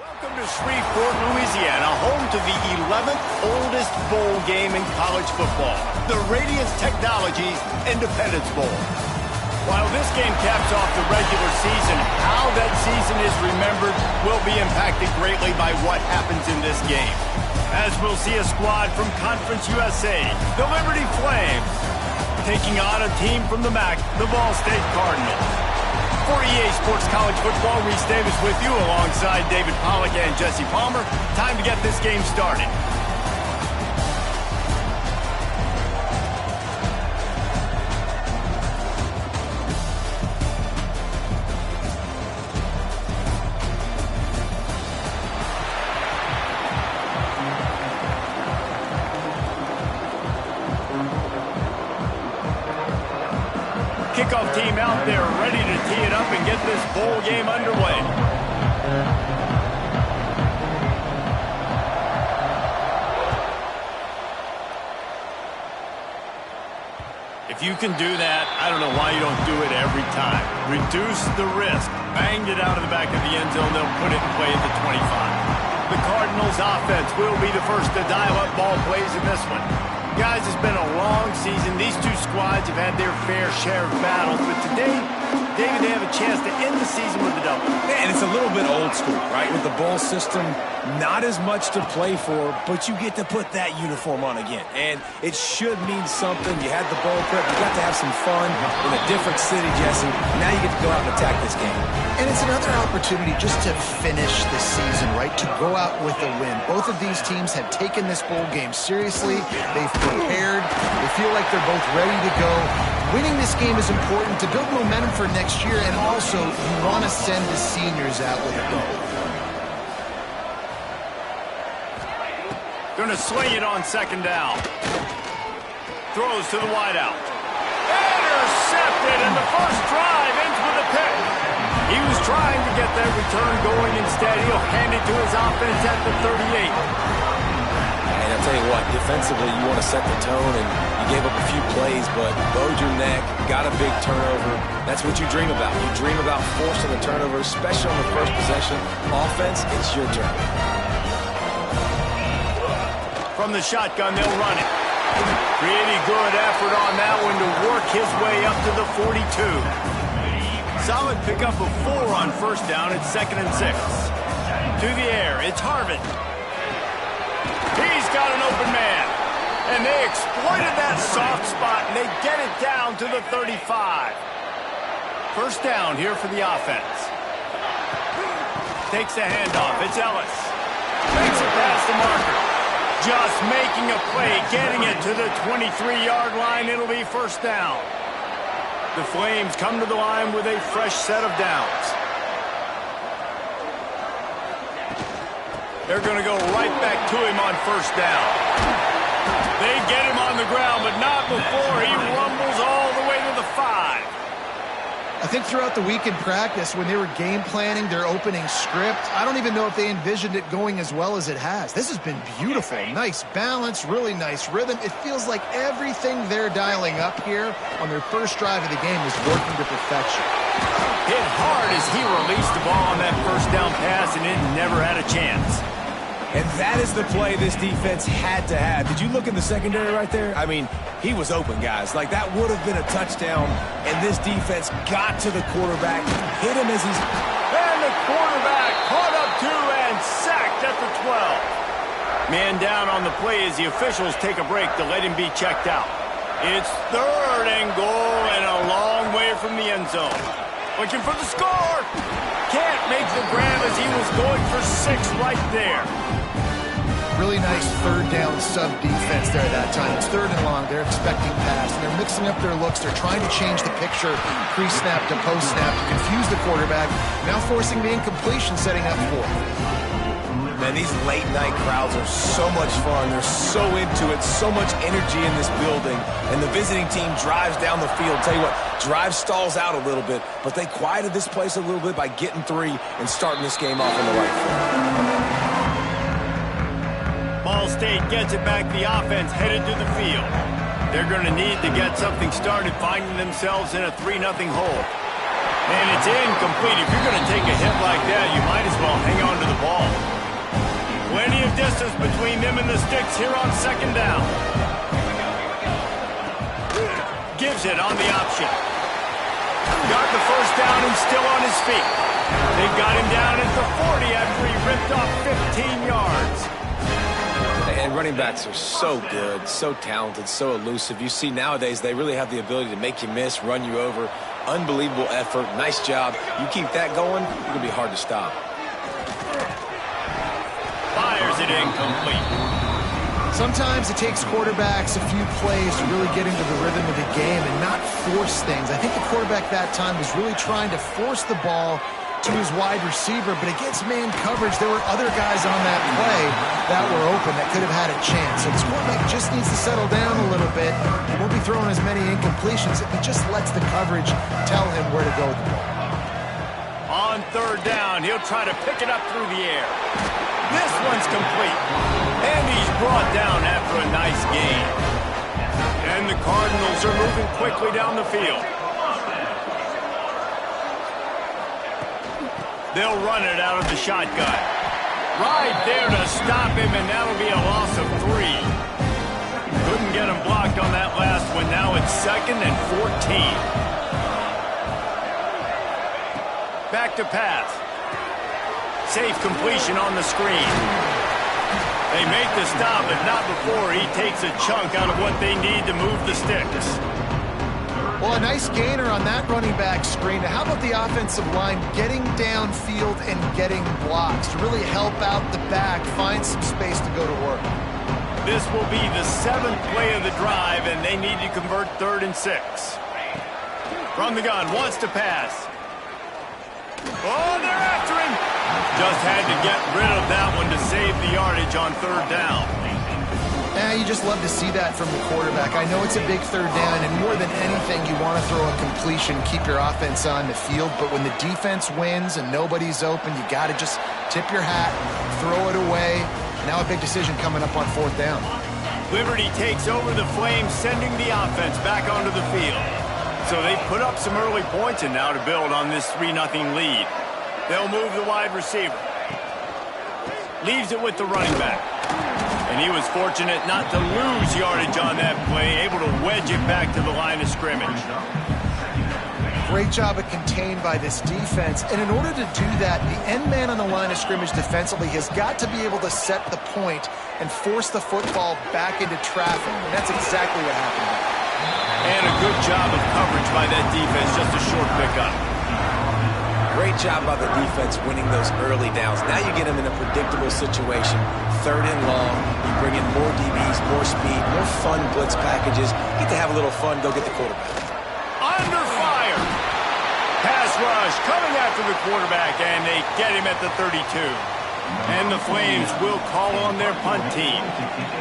Welcome to Shreveport, Louisiana, home to the 11th oldest bowl game in college football, the Radiance Technologies Independence Bowl. While this game caps off the regular season, how that season is remembered will be impacted greatly by what happens in this game. As we'll see a squad from Conference USA, the Liberty Flames, taking on a team from the MAC, the Ball State Cardinals. For EA Sports College Football, Reese Davis with you alongside David Pollack and Jesse Palmer. Time to get this game started. Kickoff team out there ready to tee it up and get this bowl game underway. If you can do that, I don't know why you don't do it every time. Reduce the risk. Banged it out of the back of the end zone. They'll put it in play at the 25. The Cardinals offense will be the first to dial up ball plays in this one. Guys, it's been a long season. These two squads have had their fair share of battles, but today, David, they have a chance to end the season with a double. And it's a little bit old school, right? With the bowl system, not as much to play for, but you get to put that uniform on again. And it should mean something. You had the bowl prep. You got to have some fun in a different city, Jesse. Now you get to go out and attack this game. And it's another opportunity just to finish the season, right? To go out with a win. Both of these teams have taken this bowl game seriously. They've prepared. They feel like they're both ready to go. Winning this game is important to build momentum for next year, and also you want to send the seniors out with a go. Going to swing it on second down. Throws to the wideout. Intercepted, and the first drive ends with a pick. He was trying to get that return going. Instead, he'll hand it to his offense at the 38. And I'll tell you what, defensively, you want to set the tone, and you gave up a few plays, but bowed your neck, got a big turnover. That's what you dream about. You dream about forcing a turnover, especially on the first possession. Offense, it's your turn. From the shotgun, they'll run it. Pretty good effort on that one to work his way up to the 42. Solid pickup of 4 on first down. It's 2nd and 6. To the air, it's Harvin. He's got an open man. And they exploited that soft spot, and they get it down to the 35. First down here for the offense. Takes the handoff. It's Ellis. Makes it past the marker. Just making a play, getting it to the 23-yard line. It'll be first down. The Flames come to the line with a fresh set of downs. They're going to go right back to him on first down. They get him on the ground, but not before he rumbles all the way to the 5. I think throughout the week in practice, when they were game planning their opening script, I don't even know if they envisioned it going as well as it has. This has been beautiful. Nice balance, really nice rhythm. It feels like everything they're dialing up here on their first drive of the game is working to perfection. Hit hard as he released the ball on that first down pass, and it never had a chance. And that is the play this defense had to have. Did you look in the secondary right there? I mean, he was open, guys. Like, that would have been a touchdown, and this defense got to the quarterback, hit him as he's... And the quarterback caught up to and sacked at the 12. Man down on the play as the officials take a break to let him be checked out. It's 3rd and goal and a long way from the end zone. Looking for the score. Can't make the grab as he was going for 6 right there. Really nice third down sub defense there at that time. It's 3rd and long. They're expecting pass, and they're mixing up their looks. They're trying to change the picture pre-snap to post-snap to confuse the quarterback, now forcing the incompletion, setting up for it. Man, these late-night crowds are so much fun. They're so into it, so much energy in this building. And the visiting team drives down the field. Tell you what, drive stalls out a little bit, but they quieted this place a little bit by getting 3 and starting this game off on the right foot. Ball State gets it back. The offense headed to the field. They're going to need to get something started, finding themselves in a 3-0 hole. And it's incomplete. If you're going to take a hit like that, you might as well hang on to the ball. distance between them and the sticks here on second down. Gives it on the option. Got the first down and still on his feet. They've got him down at the 40 after he ripped off 15 yards. And running backs are so good, so talented, so elusive. You see nowadays they really have the ability to make you miss, run you over. Unbelievable effort. Nice job. You keep that going, it's going to be hard to stop. Fires it incomplete. Sometimes it takes quarterbacks a few plays to really get into the rhythm of the game and not force things. I think the quarterback that time was really trying to force the ball to his wide receiver, but against man coverage, there were other guys on that play that were open that could have had a chance. So this quarterback just needs to settle down a little bit. He won't be throwing as many incompletions if he just lets the coverage tell him where to go with the ball. On third down, he'll try to pick it up through the air. This one's complete. And he's brought down after a nice gain. And the Cardinals are moving quickly down the field. They'll run it out of the shotgun. Right there to stop him, and that'll be a loss of 3. Couldn't get him blocked on that last one. Now it's 2nd and 14. Back to pass. Safe completion on the screen. They make the stop, but not before he takes a chunk out of what they need to move the sticks. Well, a nice gainer on that running back screen. Now, how about the offensive line getting downfield and getting blocks to really help out the back, find some space to go to work? This will be the 7th play of the drive, and they need to convert 3rd and 6. From the gun, wants to pass. Oh, they're after him. Just had to get rid of that one to save the yardage on 3rd down. You just love to see that from the quarterback. I know it's a big 3rd down, and more than anything, you want to throw a completion, keep your offense on the field. But when the defense wins and nobody's open, you got to just tip your hat, throw it away. Now a big decision coming up on 4th down. Liberty takes over the Flames, sending the offense back onto the field. So they put up some early points, and now to build on this 3-0 lead. They'll move the wide receiver. Leaves it with the running back. And he was fortunate not to lose yardage on that play, able to wedge it back to the line of scrimmage. Great job of contained by this defense. And in order to do that, the end man on the line of scrimmage defensively has got to be able to set the point and force the football back into traffic. And that's exactly what happened. And a good job of coverage by that defense, just a short pickup. Great job by the defense winning those early downs. Now you get them in a predictable situation. 3rd and long. You bring in more DBs, more speed, more fun blitz packages. Get to have a little fun. Go get the quarterback. Under fire. Pass rush coming after the quarterback, and they get him at the 32. And the Flames will call on their punt team.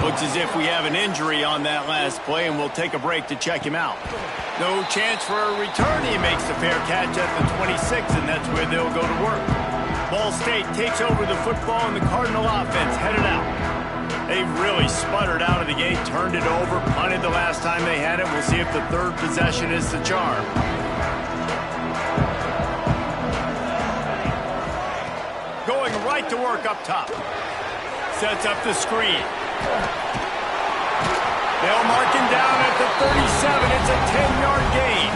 Looks as if we have an injury on that last play, and we'll take a break to check him out. No chance for a return. He makes the fair catch at the 26, and that's where they'll go to work. Ball State takes over the football, and the Cardinal offense headed out. They really sputtered out of the gate, turned it over, punted the last time they had it. We'll see if the 3rd possession is the charm. Going right to work up top. Sets up the screen. They'll mark him down at the 37. It's a 10-yard gain.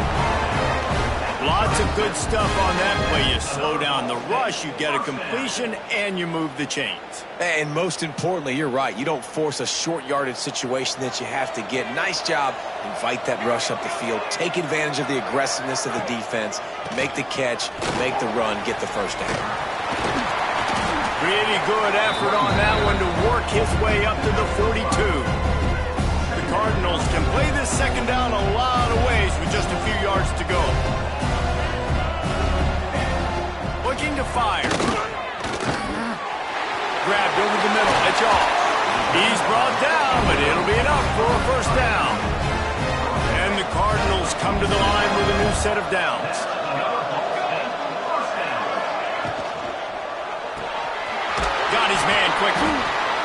Lots of good stuff on that play. You slow down the rush, you get a completion, and you move the chains. And most importantly, you're right. You don't force a short yardage situation that you have to get. Nice job. Invite that rush up the field. Take advantage of the aggressiveness of the defense. Make the catch, make the run, get the first down. Pretty good effort on that one to work his way up to the 42. The Cardinals can play this 2nd down a lot of ways with just a few yards to go. Looking to fire. Grabbed over the middle, edge off. He's brought down, but it'll be enough for a 1st down. And the Cardinals come to the line with a new set of downs. Got his man quickly.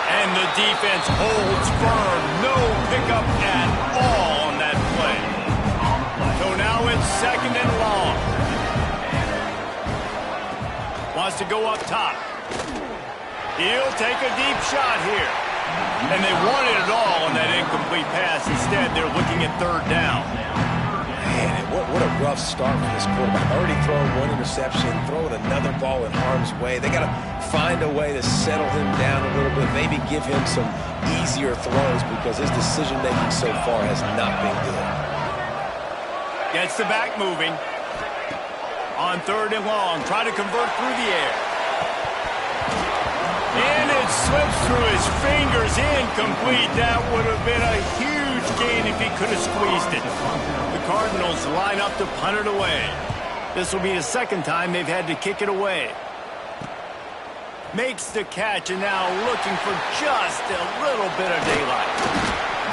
And the defense holds firm. No pickup at all on that play. So now it's 2nd and long. Wants to go up top. He'll take a deep shot here. And they wanted it all on that incomplete pass. Instead, they're looking at third down. Man, what a rough start for this quarterback. Already throwing one interception, throwing another ball in harm's way. They got to find a way to settle him down a little bit, maybe give him some easier throws because his decision-making so far has not been good. Gets the back moving. On third and long, try to convert through the air. And it slips through his fingers, incomplete. That would have been a huge gain if he could have squeezed it. The Cardinals line up to punt it away. This will be the second time they've had to kick it away. Makes the catch and now looking for just a little bit of daylight.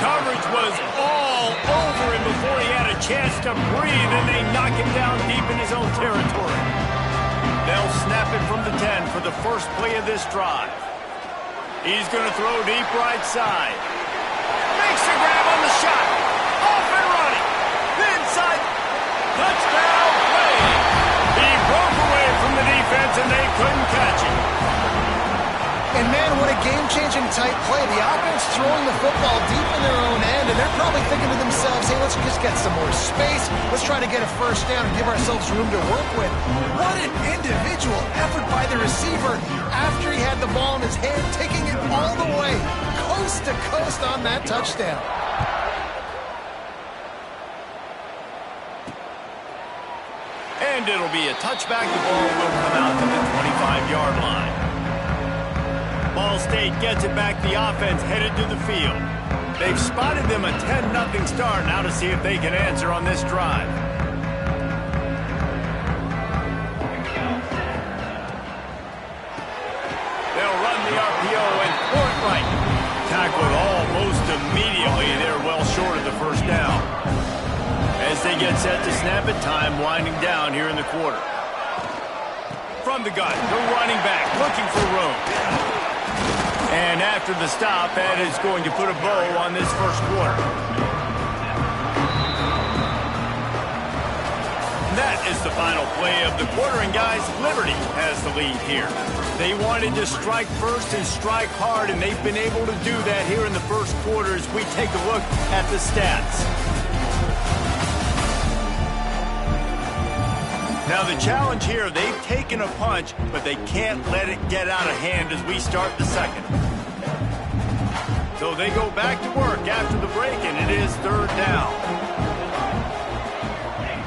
Coverage was all over him before he had a chance to breathe, and they knock him down deep in his own territory. They'll snap it from the 10 for the first play of this drive. He's going to throw deep right side. Makes the grab on the shot. Off and running. Inside. Touchdown play. He broke away from the defense and they couldn't catch him. And man, what a game-changing type play. The offense throwing the football deep in their own end, and they're probably thinking to themselves, hey, let's just get some more space. Let's try to get a first down and give ourselves room to work with. What an individual effort by the receiver after he had the ball in his hand, taking it all the way, coast to coast on that touchdown. And it'll be a touchback. The ball will come out to the 25-yard line. Ball State gets it back. The offense headed to the field. They've spotted them a 10-0 start. Now to see if they can answer on this drive. They'll run the RPO and Fortright tackled almost immediately. They're well short of the first down. As they get set to snap it, time winding down here in the quarter. From the gun, the running back looking for room. And after the stop, that is going to put a bow on this first quarter. That is the final play of the quarter, and guys, Liberty has the lead here. They wanted to strike first and strike hard, and they've been able to do that here in the first quarter as we take a look at the stats. Now the challenge here, they've taken a punch, but they can't let it get out of hand as we start the second. So they go back to work after the break, and it is third down.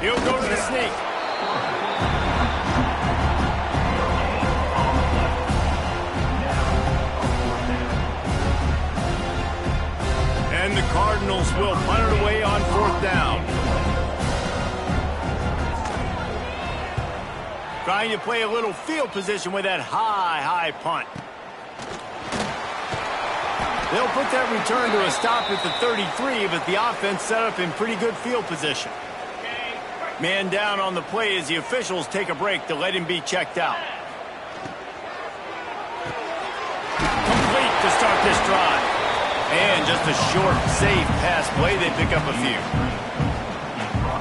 He'll go to the sneak. And the Cardinals will punt it away on fourth down. Trying to play a little field position with that high punt. They'll put that return to a stop at the 33, but the offense set up in pretty good field position. Man down on the play as the officials take a break to let him be checked out. Complete to start this drive. And just a short, safe pass play. They pick up a few.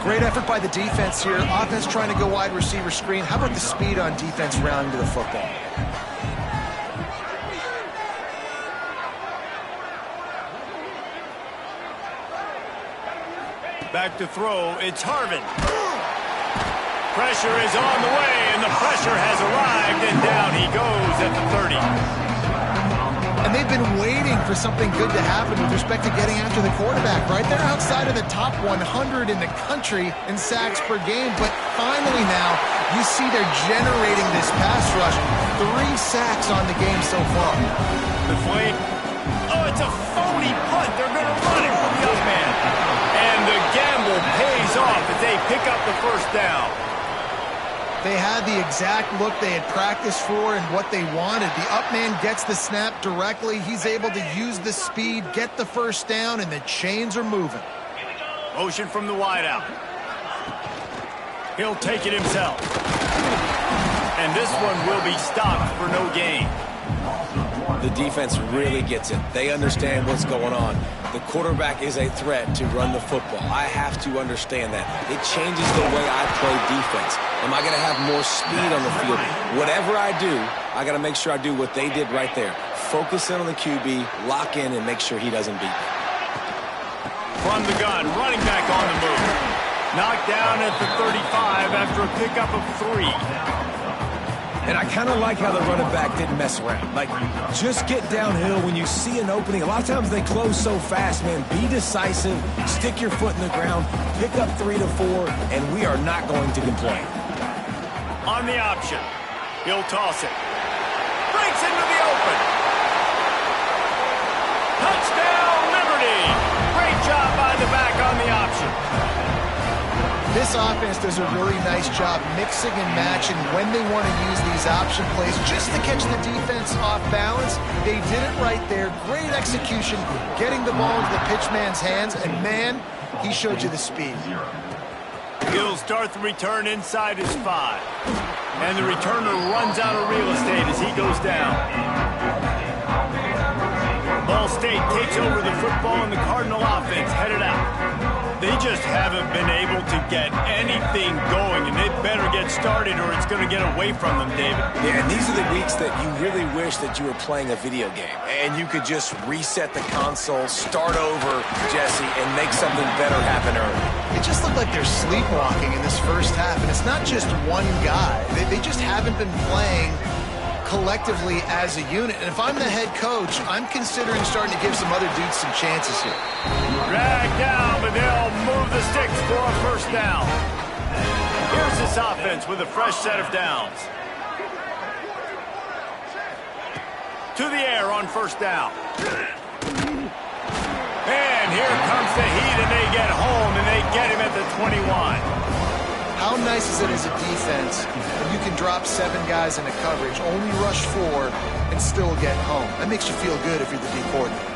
Great effort by the defense here. Offense trying to go wide receiver screen. How about the speed on defense rounding to the football? Back to throw. It's Harvin. Pressure is on the way, and the pressure has arrived, and down he goes at the 30. And they've been waiting for something good to happen with respect to getting after the quarterback, right? They're outside of the top 100 in the country in sacks per game, but finally now you see they're generating this pass rush. 3 sacks on the game so far. The flank. Oh, it's a phony punt. They're going to run it from the up man. And the gamble pays off as they pick up the first down. They had the exact look they had practiced for and what they wanted. The up man gets the snap directly. He's able to use the speed, get the first down, and the chains are moving. Motion from the wideout. He'll take it himself. And this one will be stopped for no gain. The defense really gets it. They understand what's going on. The quarterback is a threat to run the football. I have to understand that. It changes the way I play defense. Am I going to have more speed on the field? Whatever I do, I got to make sure I do what they did right there. Focus in on the QB, lock in, and make sure he doesn't beat me. From the gun, running back on the move. Knocked down at the 35 after a pickup of 3. And I kind of like how the running back didn't mess around. Like, just get downhill when you see an opening. A lot of times they close so fast, man. Be decisive, stick your foot in the ground, pick up 3 to 4, and we are not going to complain. On the option, he'll toss it. Breaks into the open. Touchdown, Liberty! Great job by the back on the option. This offense does a really nice job mixing and matching when they want to use these option plays just to catch the defense off balance. They did it right there. Great execution, getting the ball into the pitchman's hands, and man, he showed you the speed. He'll start the return inside his 5. And the returner runs out of real estate as he goes down. Ball State takes over the football and the Cardinal offense headed out. They just haven't been able to get anything going, and they better get started or it's going to get away from them, David. Yeah, and these are the weeks that you really wish that you were playing a video game, and you could just reset the console, start over, Jesse, and make something better happen early. It just looked like they're sleepwalking in this first half, and it's not just one guy. They just haven't been playing collectively as a unit. And if I'm the head coach, I'm considering starting to give some other dudes some chances here. Dragged down, but they'll move the sticks for a first down. Here's this offense with a fresh set of downs. To the air on first down. And here comes the heat, and they get home, and they get him at the 21. How nice is it as a defense when you can drop 7 guys into coverage, only rush 4, and still get home? That makes you feel good if you're the D coordinator.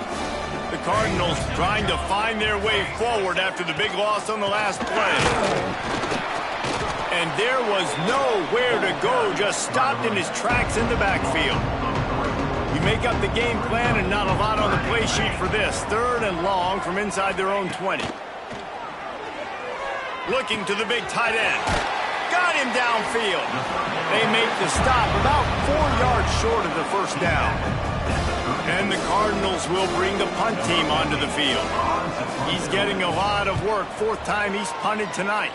The Cardinals trying to find their way forward after the big loss on the last play. And there was nowhere to go, just stopped in his tracks in the backfield. You make up the game plan and not a lot on the play sheet for this. 3rd and long from inside their own 20. Looking to the big tight end. Got him downfield. They make the stop about 4 yards short of the first down. And the Cardinals will bring the punt team onto the field. He's getting a lot of work. 4th time he's punted tonight.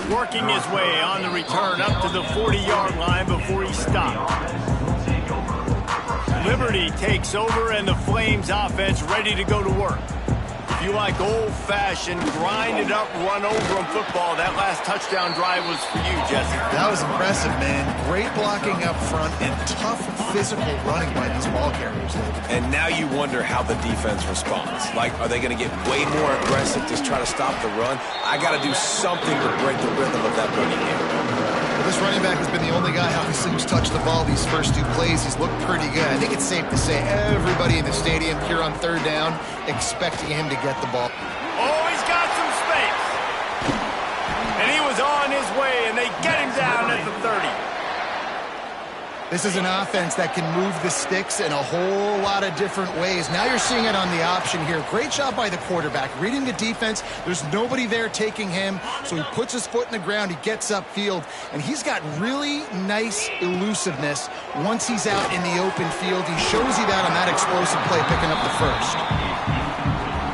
Working his way on the return up to the 40-yard line before he stopped. Liberty takes over and the Flames offense ready to go to work. If you like old-fashioned, grind-it-up, run-over-'em football, that last touchdown drive was for you, Jesse. That was impressive, man. Great blocking up front and tough physical running by these ball carriers. And now you wonder how the defense responds. Like, are they going to get way more aggressive to try to stop the run? I got to do something to break the rhythm of that running game. Well, this running back has been the only guy, obviously, who's touched the ball these first 2 plays. He's looked pretty good. I think it's safe to say everybody in the stadium here on 3rd down expecting him to get the ball. Oh, he's got some space. And he was on his way, and they get him down at the 30. This is an offense that can move the sticks in a whole lot of different ways. Now you're seeing it on the option here. Great job by the quarterback. Reading the defense, there's nobody there taking him, so he puts his foot in the ground, he gets upfield, and he's got really nice elusiveness once he's out in the open field. He shows you that on that explosive play, picking up the first.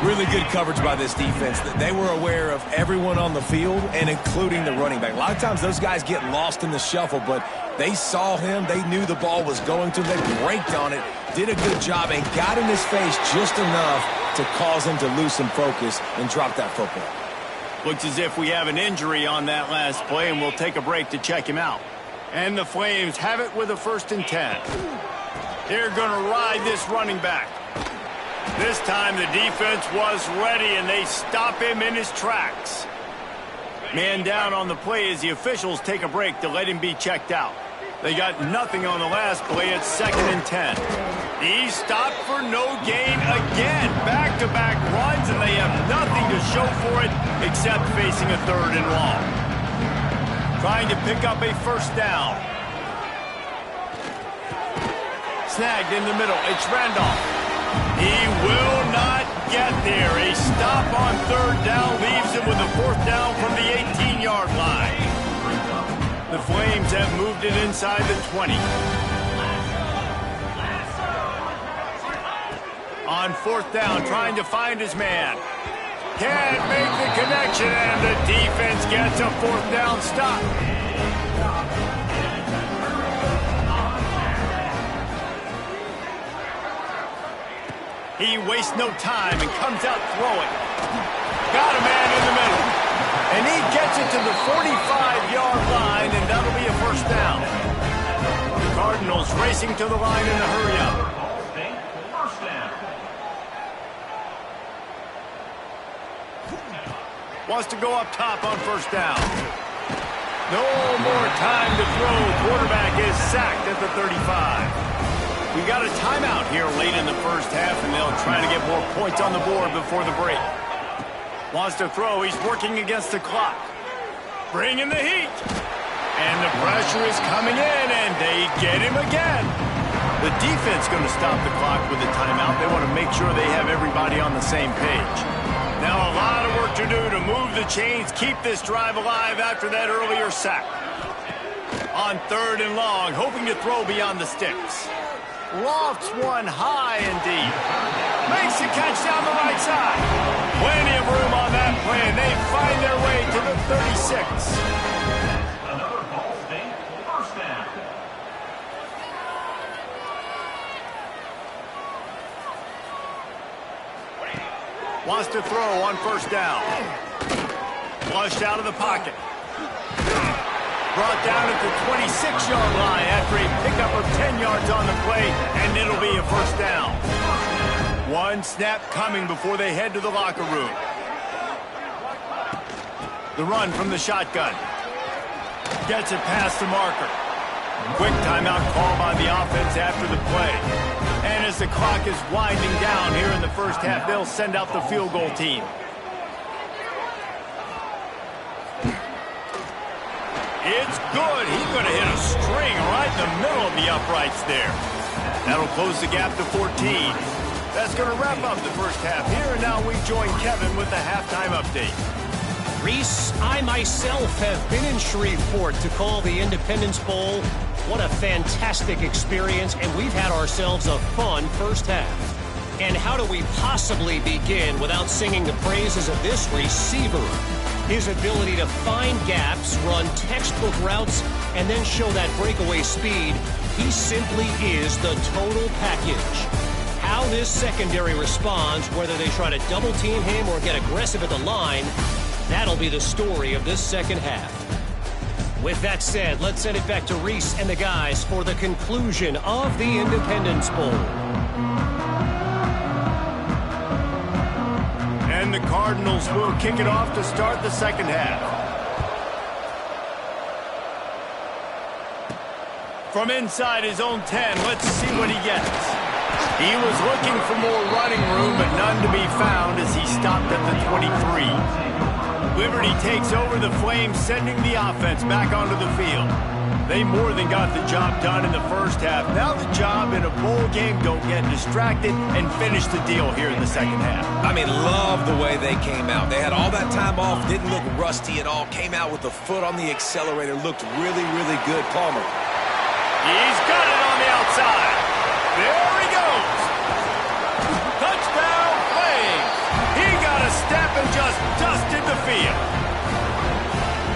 Really good coverage by this defense. They were aware of everyone on the field and including the running back. A lot of times those guys get lost in the shuffle, but they saw him. They knew the ball was going to. They braked on it, did a good job, and got in his face just enough to cause him to lose some focus and drop that football. Looks as if we have an injury on that last play, and we'll take a break to check him out. And the Flames have it with a 1st and 10. They're going to ride this running back. This time the defense was ready, and they stop him in his tracks. Man down on the play as the officials take a break to let him be checked out. They got nothing on the last play. It's 2nd and 10. He stopped for no gain again. Back-to-back runs, and they have nothing to show for it except facing a 3rd and long. Trying to pick up a 1st down. snagged in the middle. It's Randolph. He will not get there. A stop on third down leaves him with a fourth down from the 18-yard line. The Flames have moved it inside the 20. On fourth down, trying to find his man. Can't make the connection, and the defense gets a fourth down stop. He wastes no time and comes out throwing. Got a man in the middle. And he gets it to the 45-yard line, and that'll be a first down. The Cardinals racing to the line in a hurry-up. Wants to go up top on first down. No more time to throw. Quarterback is sacked at the 35. We got a timeout here late in the first half, and they'll try to get more points on the board before the break. Wants to throw. He's working against the clock. Bringing the heat. And the pressure is coming in, and they get him again. The defense going to stop the clock with a timeout. They want to make sure they have everybody on the same page. Now a lot of work to do to move the chains, keep this drive alive after that earlier sack. On third and long, hoping to throw beyond the sticks. Lofts one high and deep. Makes the catch down the right side. Plenty of room on that play, and they find their way to the 36. Another Ball State first down. Wants to throw on first down. Flushed out of the pocket. Brought down at the 26-yard line after a pickup of 10 yards on the play, and it'll be a first down. One snap coming before they head to the locker room. The run from the shotgun. Gets it past the marker. Quick timeout call by the offense after the play. And as the clock is winding down here in the first half, they'll send out the field goal team. It's good. He's going to hit a string right in the middle of the uprights there. That'll close the gap to 14. That's going to wrap up the first half here, and now we join Kevin with the halftime update. Reese, I myself have been in Shreveport to call the Independence Bowl. What a fantastic experience, and we've had ourselves a fun first half. And how do we possibly begin without singing the praises of this receiver? His ability to find gaps, run textbook routes, and then show that breakaway speed. He simply is the total package. How this secondary responds, whether they try to double team him or get aggressive at the line, that'll be the story of this second half. With that said, let's send it back to Reese and the guys for the conclusion of the Independence Bowl. And the Cardinals will kick it off to start the second half. From inside his own 10, let's see what he gets. He was looking for more running room, but none to be found as he stopped at the 23. Liberty takes over the Flames, sending the offense back onto the field. They more than got the job done in the first half. Now the job in a bowl game, don't get distracted and finish the deal here in the second half. I mean, love the way they came out. They had all that time off, didn't look rusty at all, came out with the foot on the accelerator, looked really, really good. Palmer. He's got it on the outside. There he goes. Touchdown, Flames. He got a step and just dusted the field.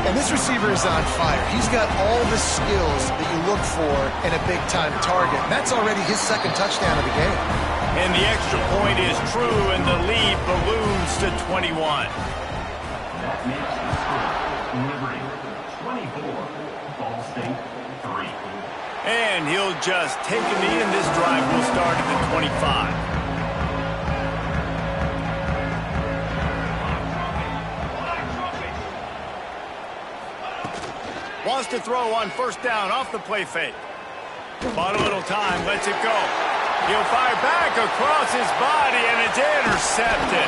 And this receiver is on fire. He's got all the skills that you look for in a big-time target. And that's already his second touchdown of the game. And the extra point is true, and the lead balloons to 21. That makes the score Liberty 24, Ball State 3. And he'll just take a knee, and this drive will start at the 25. Wants to throw on first down off the play fake. Bought a little time, lets it go. He'll fire back across his body, and it's intercepted.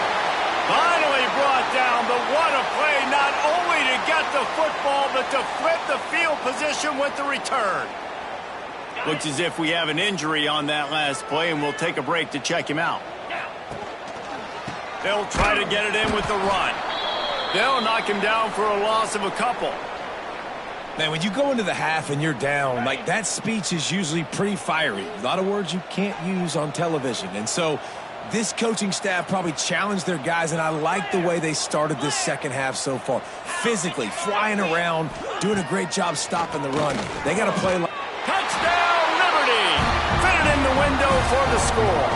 Finally brought down, but what a play, not only to get the football, but to flip the field position with the return. Looks as if we have an injury on that last play, and we'll take a break to check him out. They'll try to get it in with the run. They'll knock him down for a loss of a couple. Man, when you go into the half and you're down, like, that speech is usually pretty fiery. A lot of words you can't use on television. And so this coaching staff probably challenged their guys, and I like the way they started this second half so far. Physically, flying around, doing a great job stopping the run. They got to play like... Touchdown, Liberty! Fitted in the window for the score.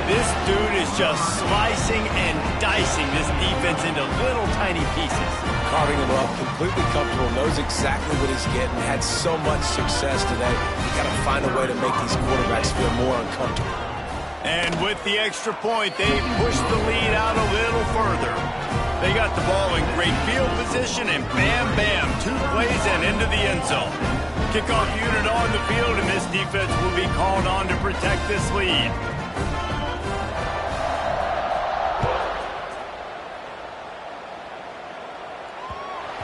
This dude is just slicing and dicing this defense into little tiny pieces. Carving him up, completely comfortable, knows exactly what he's getting, had so much success today. You got to find a way to make these quarterbacks feel more uncomfortable. And with the extra point, they pushed the lead out a little further. They got the ball in great field position, and bam, bam, 2 plays and into the end zone. Kickoff unit on the field, and this defense will be called on to protect this lead.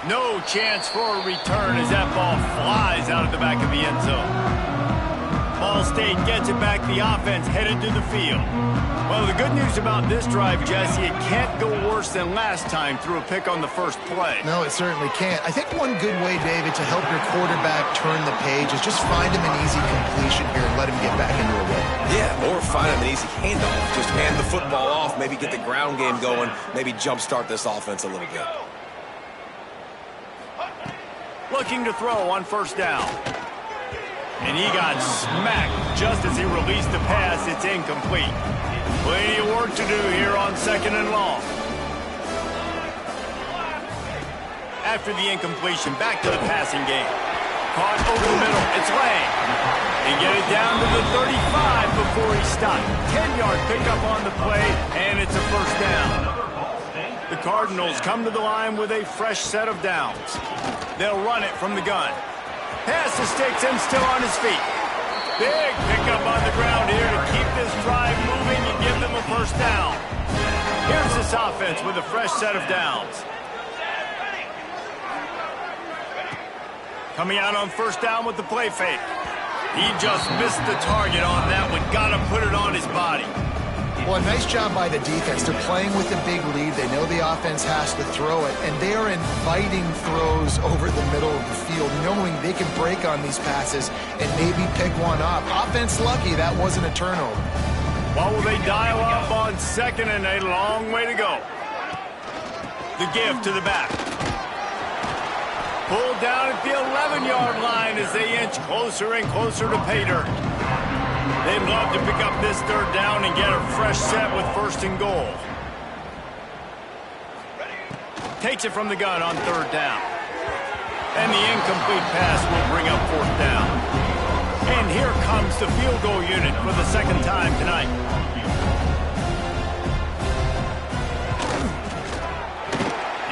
No chance for a return as that ball flies out of the back of the end zone. Ball State gets it back. The offense headed to the field. Well, the good news about this drive, Jesse, it can't go worse than last time through a pick on the first play. No, it certainly can't. I think one good way, David, to help your quarterback turn the page is just find him an easy completion here and let him get back into a rhythm. Yeah, or find him an easy handoff. Just hand the football off, maybe get the ground game going, maybe jumpstart this offense a little bit. Looking to throw on first down. And he got smacked just as he released the pass. It's incomplete. Plenty of work to do here on second and long. After the incompletion, back to the passing game. Caught over the middle. It's Lang. They get it down to the 35 before he stopped. 10-yard pickup on the play, and it's a first down. The Cardinals come to the line with a fresh set of downs. They'll run it from the gun. Pass to Sticks and still on his feet. Big pickup on the ground here to keep this drive moving and give them a first down. Here's this offense with a fresh set of downs. Coming out on first down with the play fake. He just missed the target on that one. Got to put it on his body. Well, a nice job by the defense. They're playing with a big lead. They know the offense has to throw it, and they are inviting throws over the middle of the field, knowing they can break on these passes and maybe pick one up. Offense lucky that wasn't a turnover. Well, will they dial up on second, and a long way to go. The give to the back. Pulled down at the 11-yard line as they inch closer and closer to pay dirt. They'd love to pick up this third down and get a fresh set with first and goal. Takes it from the gun on third down. And the incomplete pass will bring up fourth down. And here comes the field goal unit for the second time tonight.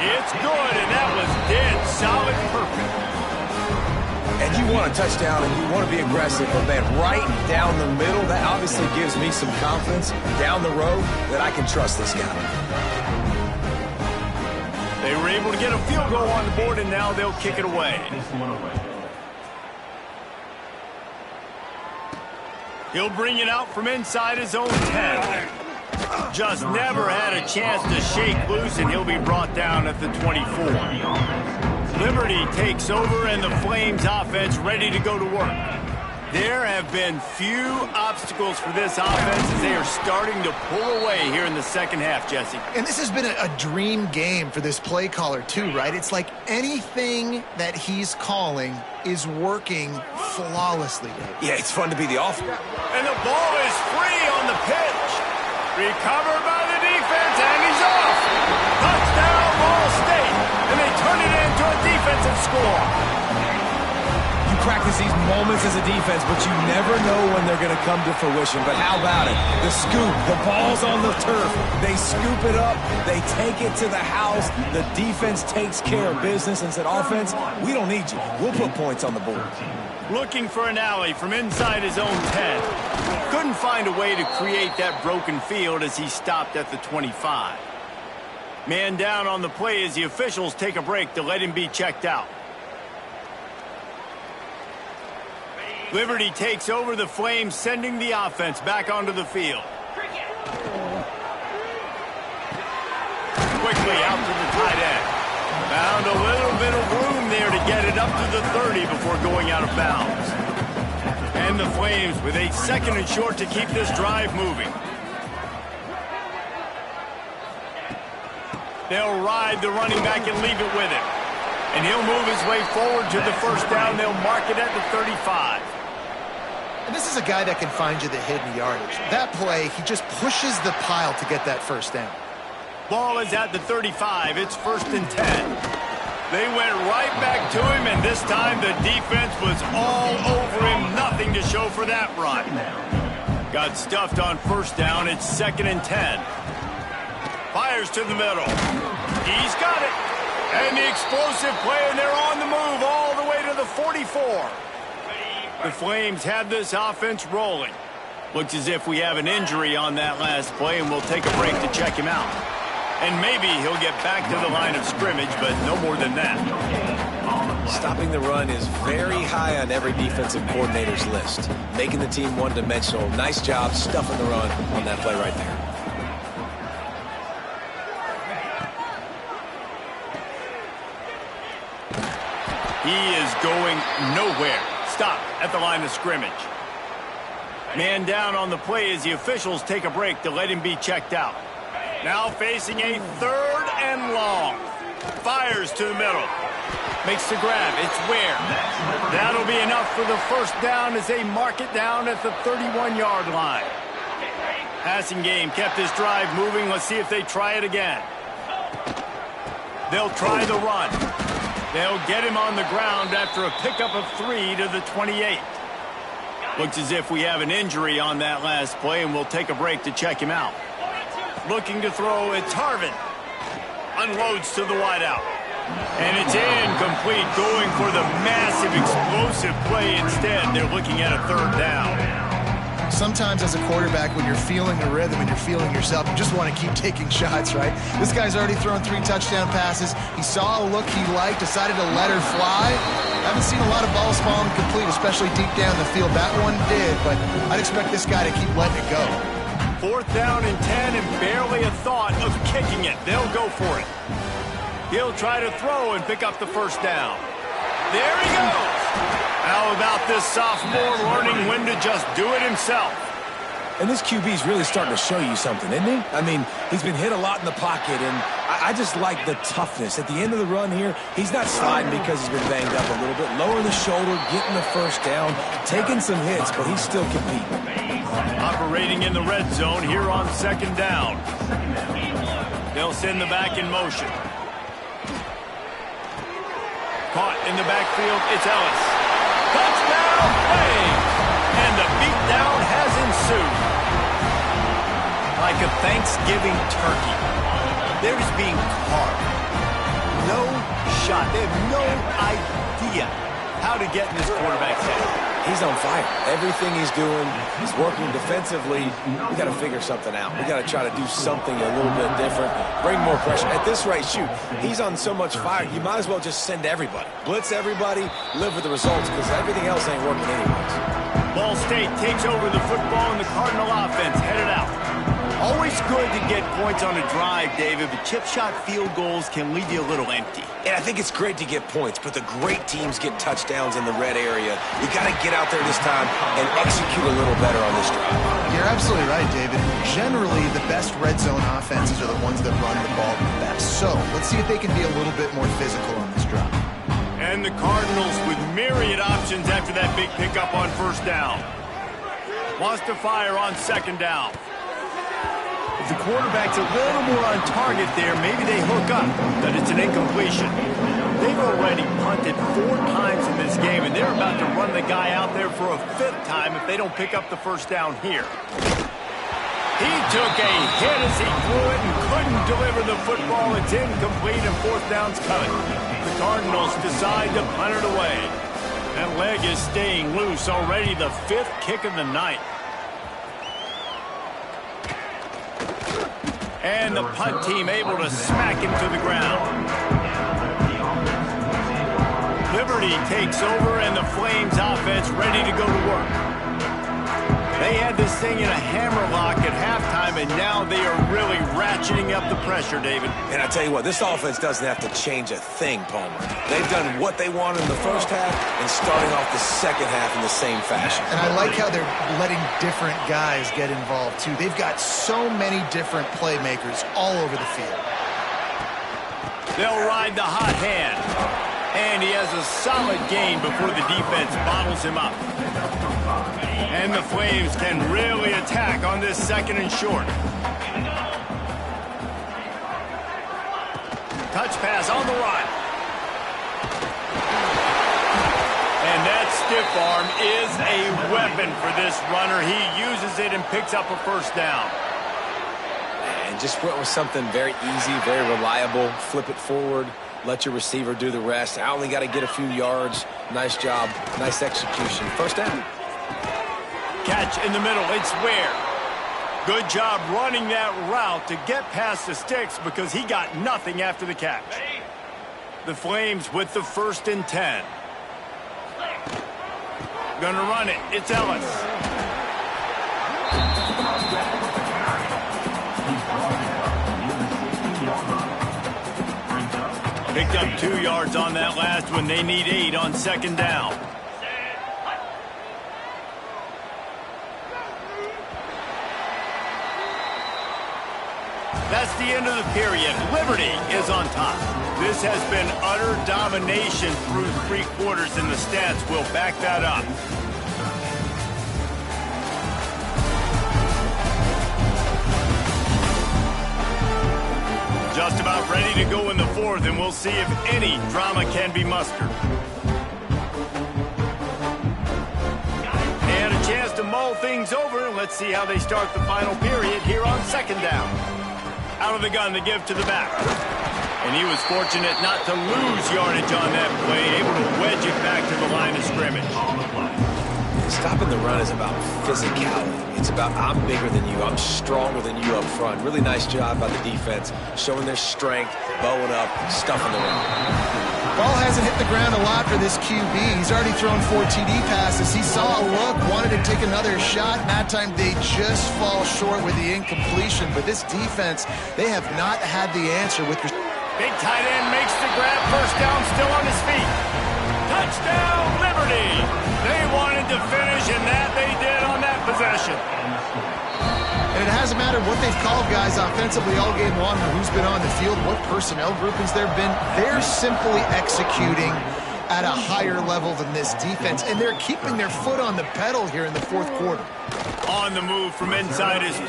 It's good, and that was dead solid, perfect. And you want a touchdown and you want to be aggressive, but man, right down the middle, that obviously gives me some confidence down the road that I can trust this guy. They were able to get a field goal on the board, and now they'll kick it away. He'll bring it out from inside his own 10. Just never had a chance to shake loose, and he'll be brought down at the 24. Liberty takes over, and the Flames offense ready to go to work. There have been few obstacles for this offense as they are starting to pull away here in the second half, Jesse. And this has been a dream game for this play caller too, right? It's like anything that he's calling is working flawlessly. Yeah, it's fun to be the offense. And the ball is free on the pitch. Recovered by the defense, and he's off. Touchdown, Ball State. And they turn it into a defensive score. You practice these moments as a defense, but you never know when they're going to come to fruition. But how about it? The scoop, the ball's on the turf. They scoop it up. They take it to the house. The defense takes care of business and said, offense, we don't need you. We'll put points on the board. Looking for an alley from inside his own 10. Couldn't find a way to create that broken field as he stopped at the 25. Man down on the play as the officials take a break to let him be checked out. Liberty takes over the Flames, sending the offense back onto the field. Quickly out to the tight end. Found a little bit of room there to get it up to the 30 before going out of bounds. And the Flames with a 2nd and short to keep this drive moving. They'll ride the running back and leave it with him. And he'll move his way forward to the first down. They'll mark it at the 35. And this is a guy that can find you the hidden yardage. That play, he just pushes the pile to get that first down. Ball is at the 35. It's 1st and 10. They went right back to him, and this time the defense was all over him. Nothing to show for that run. Got stuffed on 1st down. It's 2nd and 10. Fires to the middle. He's got it. And the explosive play, and they're on the move all the way to the 44. The Flames have this offense rolling. Looks as if we have an injury on that last play, and we'll take a break to check him out. And maybe he'll get back to the line of scrimmage, but no more than that. Stopping the run is very high on every defensive coordinator's list. Making the team one-dimensional. Nice job stuffing the run on that play right there. He is going nowhere. Stop at the line of scrimmage. Man down on the play as the officials take a break to let him be checked out. Now facing a 3rd and long. Fires to the middle. Makes the grab. It's Ware. That'll be enough for the first down as they mark it down at the 31-yard line. Passing game kept this drive moving. Let's see if they try it again. They'll try the run. They'll get him on the ground after a pickup of 3 to the 28. Looks as if we have an injury on that last play, and we'll take a break to check him out. Looking to throw, it's Harvin. Unloads to the wideout. And it's incomplete, going for the massive explosive play instead. They're looking at a 3rd down. Sometimes as a quarterback, when you're feeling the rhythm and you're feeling yourself, you just want to keep taking shots, right? This guy's already thrown 3 touchdown passes. He saw a look he liked, decided to let her fly. Haven't seen a lot of balls falling complete, especially deep down the field. That one did, but I'd expect this guy to keep letting it go. 4th down and 10 and barely a thought of kicking it. They'll go for it. He'll try to throw and pick up the first down. There he goes. How about this sophomore learning when to just do it himself? And this QB's really starting to show you something, isn't he? I mean, he's been hit a lot in the pocket, and I just like the toughness. At the end of the run here, he's not sliding because he's been banged up a little bit. Lowering the shoulder, getting the first down, taking some hits, but he's still competing. Operating in the red zone here on 2nd down. They'll send the back in motion. Caught in the backfield, it's Ellis. Touchdown, Flames! And the beatdown has ensued. Like a Thanksgiving turkey, they're just being carved. No shot. They have no idea how to get in this quarterback's head. He's on fire. Everything he's doing, he's working defensively. We got to figure something out. We got to try to do something a little bit different, bring more pressure. At this rate, shoot, he's on so much fire, you might as well just send everybody. Blitz everybody, live with the results, because everything else ain't working anyways. Ball State takes over the football, and the Cardinal offense headed out. Always good to get points on a drive, David, but chip shot field goals can leave you a little empty. And I think it's great to get points, but the great teams get touchdowns in the red area. You got to get out there this time and execute a little better on this drive. You're absolutely right, David. Generally, the best red zone offenses are the ones that run the ball the best. So let's see if they can be a little bit more physical on this drive. And the Cardinals with myriad options after that big pickup on 1st down. Wants to fire on 2nd down. If the quarterback's a little more on target there, maybe they hook up, but it's an incompletion. They've already punted 4 times in this game, and they're about to run the guy out there for a 5th time if they don't pick up the first down here. He took a hit as he threw it and couldn't deliver the football. It's incomplete, and 4th down's coming. The Cardinals decide to punt it away. That leg is staying loose, already the 5th kick of the night. And the punt team able to smack him to the ground. Liberty takes over, and the Flames offense ready to go to thing in a hammerlock at halftime, and now they are really ratcheting up the pressure, David. And I tell you what, this offense doesn't have to change a thing, Palmer. They've done what they wanted in the first half and starting off the second half in the same fashion. And I like how they're letting different guys get involved, too. They've got so many different playmakers all over the field. They'll ride the hot hand. And he has a solid gain before the defense bottles him up. And the Flames can really attack on this second and short. Touch pass on the run. And that stiff arm is a weapon for this runner. He uses it and picks up a first down. And just went with something very easy, very reliable. Flip it forward. Let your receiver do the rest. I only got to get a few yards. Nice job. Nice execution. First down. Catch in the middle. It's Ware. Good job running that route to get past the sticks because he got nothing after the catch. The Flames with the 1st and 10. Gonna run it. It's Ellis. Picked up 2 yards on that last one. They need 8 on second down. That's the end of the period. Liberty is on top. This has been utter domination through 3 quarters, and the stats will back that up. Just about ready to go in the 4th, and we'll see if any drama can be mustered. And a chance to mull things over. Let's see how they start the final period here on second down. Out of the gun to give to the back. And he was fortunate not to lose yardage on that play, able to wedge it back to the line of scrimmage. Stopping the run is about physicality. It's about I'm bigger than you. I'm stronger than you up front. Really nice job by the defense, showing their strength, bowing up, stuffing the run. Ball hasn't hit the ground a lot for this QB. He's already thrown 4 TD passes. He saw a look, wanted to take another shot, and that time they just fall short with the incompletion. But this defense, they have not had the answer with... Big tight end makes the grab, first down, still on his feet. Touchdown, Liberty! They wanted to finish, and that they did on that possession. And it hasn't mattered what they've called guys offensively all game long or who's been on the field, what personnel groupings there have been. They're simply executing at a higher level than this defense, and they're keeping their foot on the pedal here in the 4th quarter. On the move from inside his 5.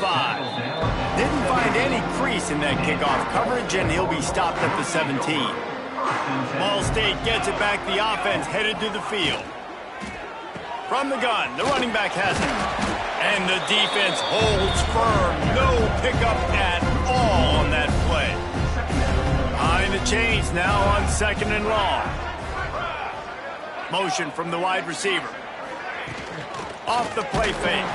Didn't find any crease in that kickoff coverage, and he'll be stopped at the 17. Ball State gets it back. The offense headed to the field. From the gun, the running back has it. And the defense holds firm. No pickup at all on that play. Behind the chains now on second and long. Motion from the wide receiver. Off the play fake.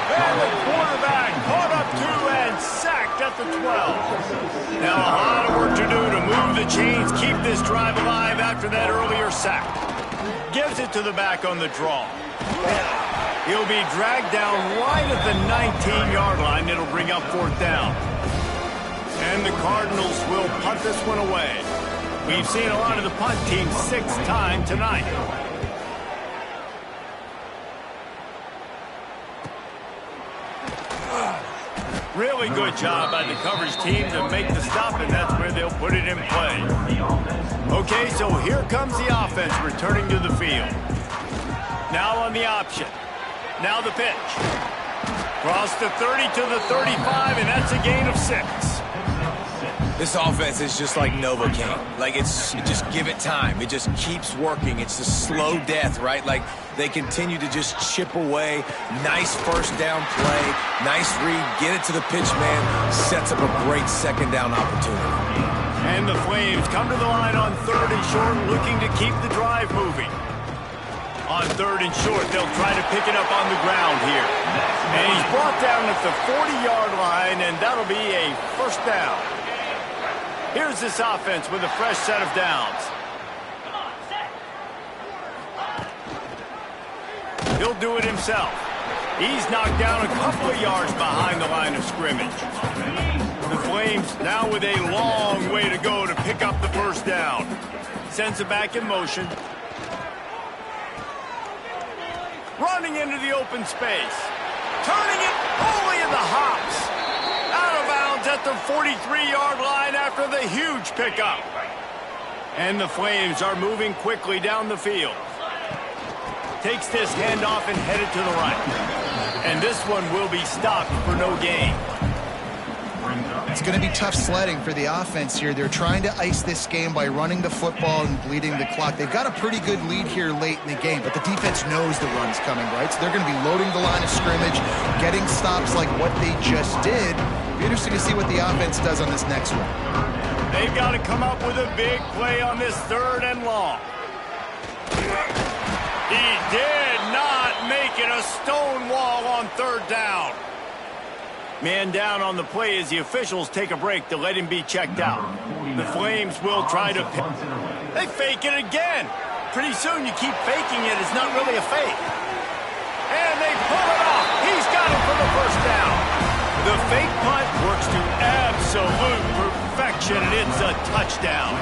And the quarterback caught up to and sacked at the 12. Now a lot of work to do to move the chains, keep this drive alive after that earlier sack. Gives it to the back on the draw. He'll be dragged down right at the 19-yard line. It'll bring up 4th down. And the Cardinals will punt this one away. We've seen a lot of the punt team 6 times tonight. Really good job by the coverage team to make the stop, and that's where they'll put it in play. Okay, so here comes the offense returning to the field. Now on the option. Now the pitch. Cross the 30 to the 35, and that's a gain of 6. This offense is just like Novocaine. Like, just give it time. It just keeps working. It's the slow death, right? Like, they continue to just chip away. Nice first down play. Nice read. Get it to the pitch man. Sets up a great second down opportunity. And the Flames come to the line on 3rd and short, looking to keep the drive moving. On 3rd and short, they'll try to pick it up on the ground here. And he's brought down at the 40-yard line, and that'll be a first down. Here's this offense with a fresh set of downs. He'll do it himself. He's knocked down a couple of yards behind the line of scrimmage. The Flames now with a long way to go to pick up the first down. Sends it back in motion. Running into the open space. Turning it only in the hops. Out of bounds at the 43-yard line after the huge pickup. And the Flames are moving quickly down the field. Takes this handoff and headed to the right. And this one will be stopped for no gain. It's going to be tough sledding for the offense here. They're trying to ice this game by running the football and bleeding the clock. They've got a pretty good lead here late in the game, but the defense knows the run's coming, right? So they're going to be loading the line of scrimmage, getting stops like what they just did. It'll be interesting to see what the offense does on this next one. They've got to come up with a big play on this 3rd and long. He did not make it a stone wall on 3rd down. Man down on the play as the officials take a break to let him be checked out. The Flames will try to pick. They fake it again. Pretty soon you keep faking it. It's not really a fake. And they pull it off. He's got it for the first down. The fake punt works to absolute perfection, and it's a touchdown.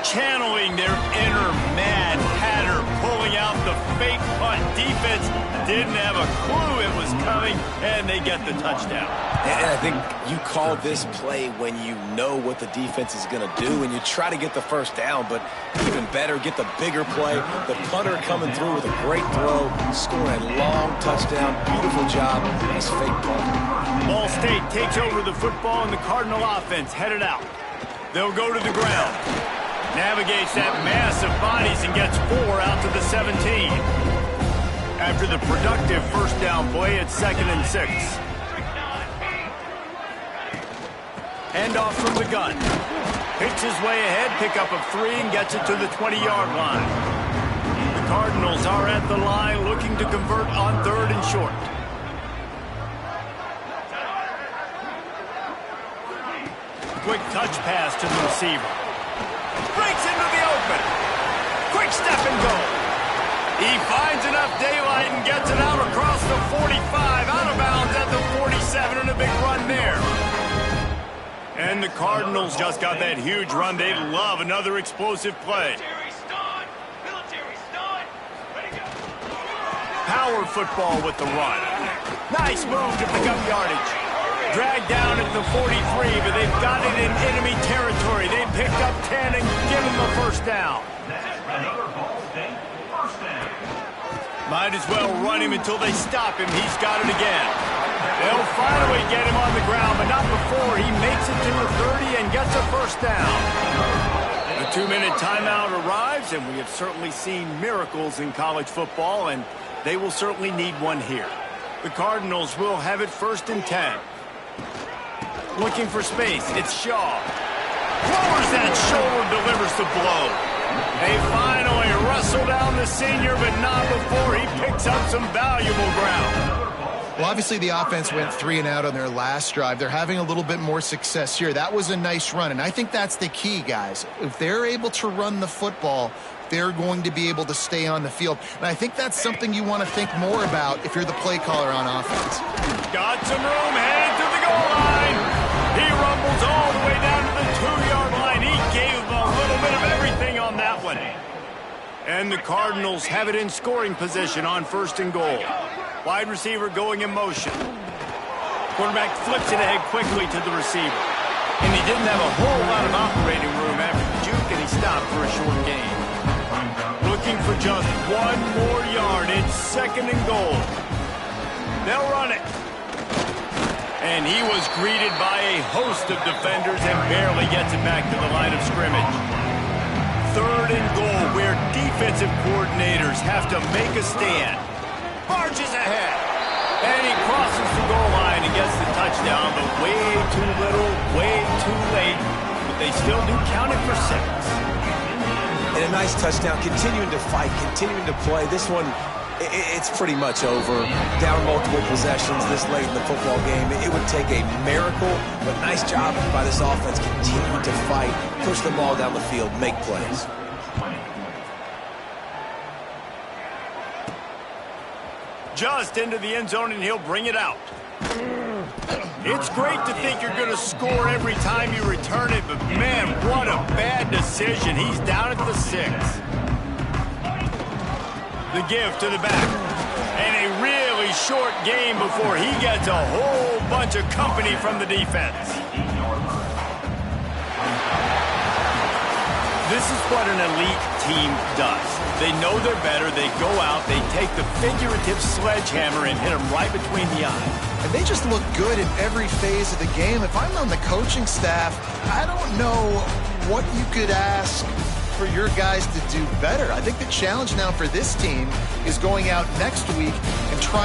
Channeling their inner Mad Hatter, pulling out the fake punt. Defense didn't have a clue it was coming, and they get the touchdown. And I think you call this play when you know what the defense is going to do, and you try to get the first down, but even better, get the bigger play. The punter coming through with a great throw, scoring a long touchdown. Beautiful job. Nice fake punt. Ball State takes over the football, and the Cardinal offense headed out. They'll go to the ground. Navigates that mass of bodies and gets 4 out to the 17. After the productive first down play, it's 2nd and 6. Handoff from the gun. Picks his way ahead, pickup of 3, and gets it to the 20-yard line. The Cardinals are at the line looking to convert on 3rd and short. Quick touch pass to the receiver. Breaks into the open. Quick step and go. He finds enough daylight and gets it out across the 45, out of bounds at the 47, and a big run there. And the Cardinals just got that huge run. They love another explosive play. Power football with the run. Nice move to pick up yardage. Dragged down at the 43, but they've got it in enemy territory. They picked up 10 and give him the first down. Might as well run him until they stop him. He's got it again. They'll finally get him on the ground, but not before he makes it to the 30 and gets a first down. The 2-minute timeout arrives, and we have certainly seen miracles in college football, and they will certainly need one here. The Cardinals will have it 1st and 10. Looking for space. It's Shaw. Lowers that shoulder, delivers the blow. They finally wrestle down the senior, but not before he picks up some valuable ground. Well, obviously the offense went 3 and out on their last drive. They're having a little bit more success here. That was a nice run, and I think that's the key, guys. If they're able to run the football, they're going to be able to stay on the field. And I think that's something you want to think more about if you're the play caller on offense. Got some room, headed to the goal line. He rumbles all the way down to the 2-yard line. He gave a little bit of everything on that one. And the Cardinals have it in scoring position on 1st and goal. Wide receiver going in motion. Quarterback flips it ahead quickly to the receiver. And he didn't have a whole lot of operating room after the juke, and he stopped for a short gain. Looking for just 1 more yard. It's 2nd and goal. They'll run it. And he was greeted by a host of defenders and barely gets it back to the line of scrimmage. 3rd and goal, where defensive coordinators have to make a stand. Marches ahead. And he crosses the goal line and gets the touchdown, but way too little, way too late. But they still do count it for 6. And a nice touchdown, continuing to fight, continuing to play. This one, it's pretty much over. Down multiple possessions this late in the football game. It would take a miracle, but nice job by this offense continuing to fight, push the ball down the field, make plays. Just into the end zone, and he'll bring it out. It's great to think you're going to score every time you return it, but man, what a bad decision. He's down at the 6. The give to the back. And a really short game before he gets a whole bunch of company from the defense. This is what an elite team does. They know they're better. They go out, they take the figurative sledgehammer and hit them right between the eyes. And they just look good in every phase of the game. If I'm on the coaching staff, I don't know what you could ask for your guys to do better. I think the challenge now for this team is going out next week and trying